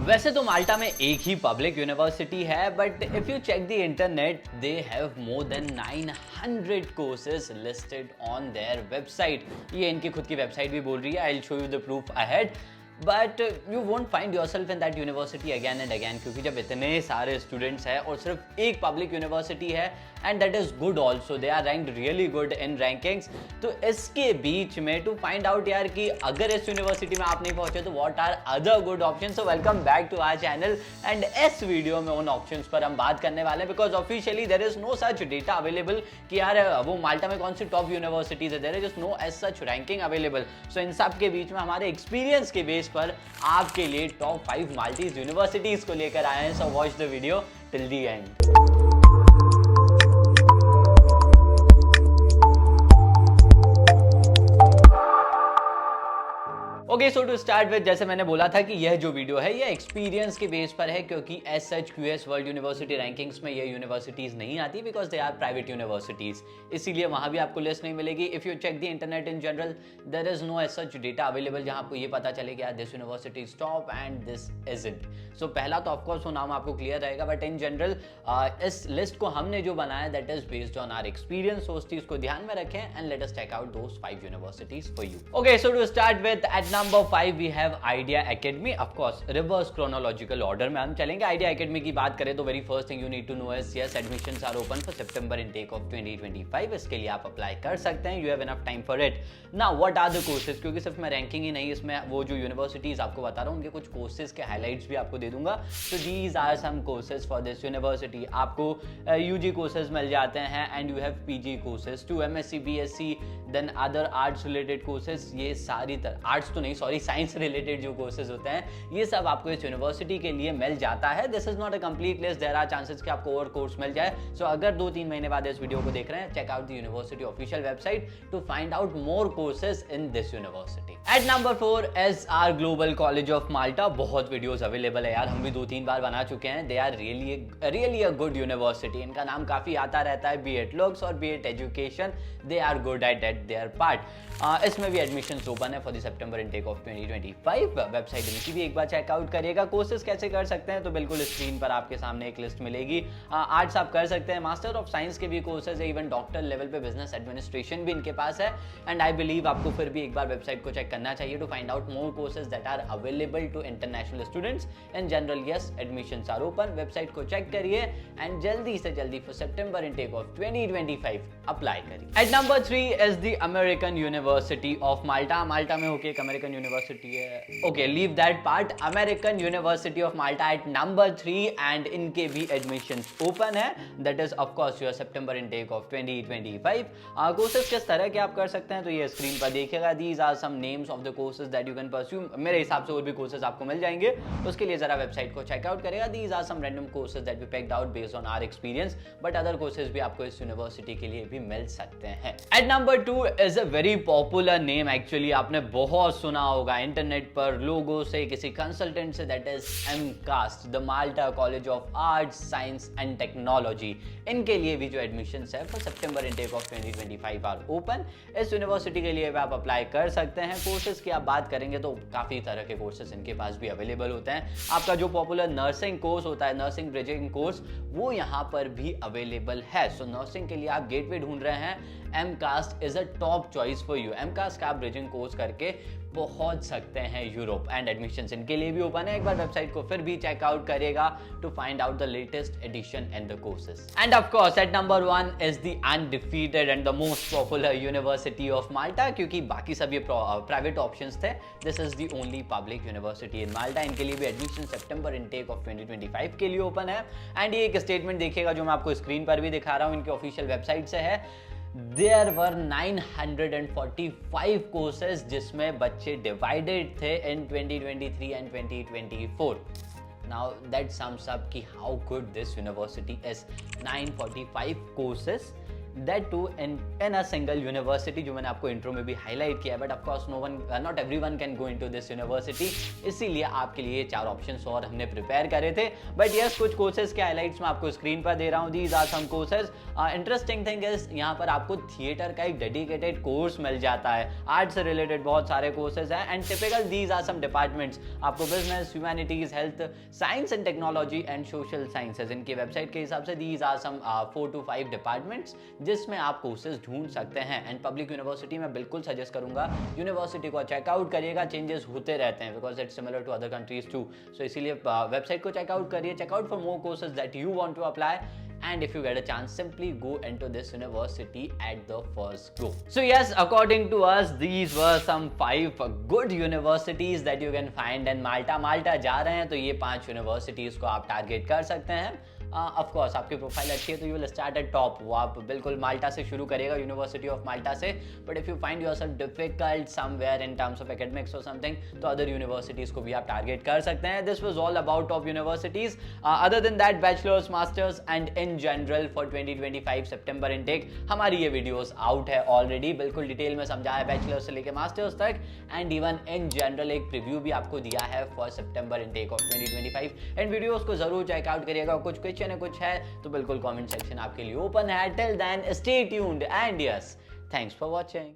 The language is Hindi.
वैसे तो माल्टा में एक ही पब्लिक यूनिवर्सिटी है, but if you check the internet they have more than 900 courses listed on their website. ये इनकी खुद की वेबसाइट भी बोल रही है, I will show you the proof ahead. But you won't find yourself in that university again and again, क्योंकि जब इतने सारे स्टूडेंट्स हैं और सिर्फ एक पब्लिक यूनिवर्सिटी है and that is good also, they are ranked really good in rankings, तो इसके बीच में टू फाइंड आउट यार कि अगर इस यूनिवर्सिटी में आप नहीं पहुंचे तो what are other good option. So welcome back to our channel and इस वीडियो में उन ऑप्शंस पर हम बात करने वाले हैं, because officially there is no such data available कि यार वो माल्टा में कौन सी टॉप यूनिवर्सिटीज है, there is just no as such ranking available. So इन सब के बीच में हमारे एक्सपीरियंस के बेस पर आपके लिए टॉप 5 माल्टीज यूनिवर्सिटीज को लेकर आए हैं। So watch the video till the end. Okay, so to start with, जैसे मैंने बोला था कि यह जो वीडियो है ये एक्सपीरियंस के बेस पर है, क्योंकि as such QS world university rankings में ये यूनिवर्सिटीज नहीं आती because they are private universities, इसीलिए वहां भी आपको लिस्ट नहीं मिलेगी। If you check the internet in general there is no as such data available जहां आपको ये पता चले कि यार this university is top and this isn't. So पहला तो ऑफकोर्स वो नाम आपको क्लियर रहेगा, बट इन जनरल इस लिस्ट को हमने जो बनाया that is based on our experience, so उस चीज को ध्यान में रखें and let us check out those 5 universities for you. Okay, so to start with at number 5 we have idea academy. Of course reverse chronological order में हम चलेंगे। आइडिया एकेडमी की बात करें तो very first thing you need to know is yes admissions are open for September intake of 2025। इसके लिए आप अप्लाई कर सकते हैं, you have enough time for it. Now what are the courses, क्योंकि सिर्फ मैं रैंकिंग ही नहीं, इसमें वो जो यूनिवर्सिटीज आपको बता रहा हूं उनके कुछ कोर्सेज के हाइलाइट्स भी आपको दे दूंगा। So these are some courses for this university. आपको यूजी कोर्सेज मिल जाते हैं and you have PG courses too MSc BSc then other arts related courses. ये सारी आर्ट्स तो नहीं, सॉरी, साइंस रिलेटेड जो कोर्सेज होते हैं ये सब आपको इस यूनिवर्सिटी के लिए मिल जाता है। This is not a complete list, there are chances कि आपको और कोर्स मिल जाए। सो अगर 2-3 महीने बाद इस वीडियो को देख रहे हैं, check out the university official website to find out more courses in this university. At number 4 SR global college of Malta. बहुत वीडियोस अवेलेबल है यार, हम भी 2-3 बार बना चुके हैं। They are really a good university. इनका नाम काफी आता रहता है, बी एट लुक्स और be it education, they are good at their part. इसमें भी एडमिशंस ओपन है for the September intake of 2025। Website इनकी भी एक बार चेकआउट करिएगा। कोर्सेज कैसे कर सकते हैं तो बिल्कुल स्क्रीन पर आपके सामने एक लिस्ट मिलेगी। आर्ट्स आप कर सकते हैं, मास्टर ऑफ साइंस के भी कोर्सेज है, इवन डॉक्टर लेवल पे बिजनेस एडमिनिस्ट्रेशन भी इनके पास है। एंड आई बिलीव आपको फिर भी एक बार वेबसाइट को चेक करना चाहिए to find out more courses that are available to international students. In general yes admissions are open, website को चेक करिए एंड जल्दी से जल्दी for September intake of 2025 apply करिए। At number 3 is the American university of Malta. Malta में होके एक अमेरिकन यूनिवर्सिटी है, okay leave that part. American university of Malta at number 3 and इनके भी एडमिशंस ओपन है, that is of course your September intake of 2025। Courses किस तरह के आप कर सकते हैं तो ये स्क्रीन पर देखिएगा। These are some names of the courses that you can pursue. मेरे हिसाब से और भी कोर्सेज आपको मिल जाएंगे, उसके लिए जरा वेबसाइट को चेकआउट करेगा। These are some random courses that we picked out based on our experience, but other courses भी आपको इस यूनिवर्सिटी के लिए भी मिल सकते हैं। At number 2 is a very popular name, actually आपने बहुत सुना होगा इंटरनेट पर लोगों से, किसी कंसल्टेंट से, that is MCAST, the Malta college of arts science and technology. इनके लिए भी जो एडमिशंस है for September intake of 2025 are open. इस यूनिवर्सिटी के लिए भी आप अप्लाई कर सकते हैं। कोर्सेज की आप बात करेंगे तो काफी तरह के कोर्सेज इनके पास भी अवेलेबल होते हैं। आपका जो पॉपुलर नर्सिंग कोर्स होता है, नर्सिंग ब्रिजिंग कोर्स, वो यहाँ पर भी अवेलेबल है। सो नर्सिंग के लिए आप गेटवे ढूंढ रहे हैं, MCAST is a top choice for you. MCAST का आप ब्रिजिंग कोर्स करके पहुंच सकते हैं यूरोप एंड एडमिशंस इनके लिए भी ओपन है। एक बार वेबसाइट को फिर भी चेकआउट करिएगा to find out the latest edition and the courses. And of course at number 1 is the undefeated and the most popular university of Malta, क्योंकि बाकी सब ये प्राइवेट ऑप्शंस थे, this is the only public university in Malta. इनके लिए भी एडमिशन सितंबर इनटेक ऑफ 2025 के लिए ओपन है। एंड ये एक स्टेटमेंट देखिएगा जो मैं आपको स्क्रीन पर भी दिखा रहा हूँ, इनकी ऑफिशियल वेबसाइट से है। There were 945 courses जिसमें बच्चे divided थे in 2023 and 2024. Now that sums up कि how good this university is. 945 courses that too in a single university, जो मैंने आपको इंट्रो में भी हाईलाइट किया है। But of course not everyone can go into this university, इसीलिए आपके लिए 4 ऑप्शंस और हमने प्रिपेयर करे थे। बट यस, कुछ कोर्सेज के हाईलाइट्स मैं आपको स्क्रीन पर दे रहा हूँ। These are some courses. Interesting thing is यहाँ पर आपको थिएटर का एक डेडिकेटेड कोर्स मिल जाता है। आर्ट से रिलेटेड बहुत सारे कोर्सेज हैं and typical these are some departments. आपको business, humanities, health science and technology and social sciences, इनकी वेबसाइट के हिसाब से these are some 4 to 5 departments जिसमें आप कोर्सेज ढूंढ सकते हैं। एंड पब्लिक यूनिवर्सिटी में बिल्कुल सजेस्ट करूंगा, यूनिवर्सिटी को चेकआउट करिएगा, चेंजेस होते रहते हैं because it's similar to other countries too. So इसीलिए वेबसाइट को चेकआउट करिए, check out for more courses that you want to apply, and if you get a chance, simply go into this university at the first go. So yes, according to us, these were some 5 good universities that you can find in Malta जा रहे हैं तो ये 5 यूनिवर्सिटीज को आप टारगेट कर सकते हैं। ऑफ कोर्स आपकी प्रोफाइल अच्छी है तो you will start at top, वो आप बिल्कुल माल्टा से शुरू करेगा, यूनिवर्सिटी ऑफ माल्टा से। But if you find yourself difficult somewhere in terms of academics और समथिंग, तो अदर यूनिवर्सिटीज को भी आप टारगेट कर सकते हैं। This was all about top universities. Other than that, bachelors, masters and in general for 2025 September intake, हमारी ये वीडियोस आउट है ऑलरेडी, बिल्कुल डिटेल में समझाया है बैचलर्स से लेकर मास्टर्स तक, एंड इवन इन जनरल एक प्रीव्यू भी आपको दिया है for September intake of 2025। And videos को जरूर चेकआउट करिएगा। कुछ है तो बिल्कुल कमेंट सेक्शन आपके लिए ओपन है। Till then stay tuned and yes, thanks for watching.